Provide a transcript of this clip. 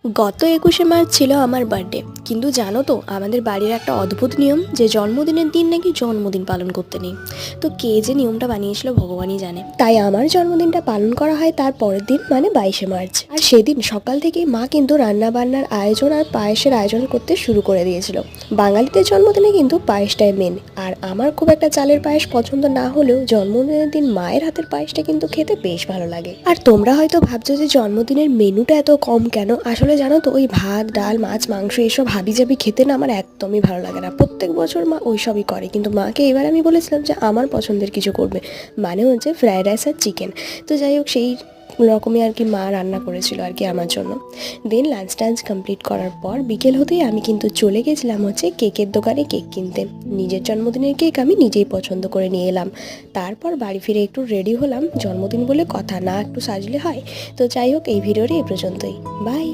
গত ২১শে মার্চ ছিল আমার বার্থডে, কিন্তু জানো তো আমাদের বাড়ির একটা অদ্ভুত নিয়ম যে জন্মদিনের দিন নাকি জন্মদিন পালন করতে নেই। তো কে যে নিয়মটা বানিয়েছিল ভগবানই জানে। তাই আমার জন্মদিনটা পালন করা হয় তার পরের দিন, মানে ২২শে মার্চ। আর সেদিন সকাল থেকেই মা কিন্তু রান্না বান্নার আয়োজন আর পায়েসের আয়োজন করতে শুরু করে দিয়েছিল। বাঙালিদের জন্মদিনে কিন্তু পায়েসটাই মেন। আর আমার খুব একটা চালের পায়েস পছন্দ না হলেও জন্মদিনের দিন মায়ের হাতের পায়েসটা কিন্তু খেতে বেশ ভালো লাগে। আর তোমরা হয়তো ভাবছো যে জন্মদিনের মেনুটা এত কম কেন। আসলে জানো তো, ওই ভাত ডাল মাছ মাংস এইসব হাবিজাবি খেতে না আমার একদমই ভালো লাগে না। প্রত্যেক বছর মা ওইসবই করে, কিন্তু মাকে এবার আমি বলেছিলাম যে আমার পছন্দের কিছু করবে, মানে হচ্ছে ফ্রায়েড রাইস আর চিকেন। তো যাই হোক, সেই রকমই আর কি মা রান্না করেছিল আর কি আমার জন্য। দেন লাঞ্চ টাঞ্চ কমপ্লিট করার পর বিকেল হতেই আমি কিন্তু চলে গেছিলাম হচ্ছে কেকের দোকানে কেক কিনতে। নিজের জন্মদিনের কেক আমি নিজেই পছন্দ করে নিয়ে এলাম। তারপর বাড়ি ফিরে একটু রেডি হলাম, জন্মদিন বলে কথা, না একটু সাজলে হয়। তো যাই হোক, এই ভিডিওটি এই পর্যন্তই। বাই।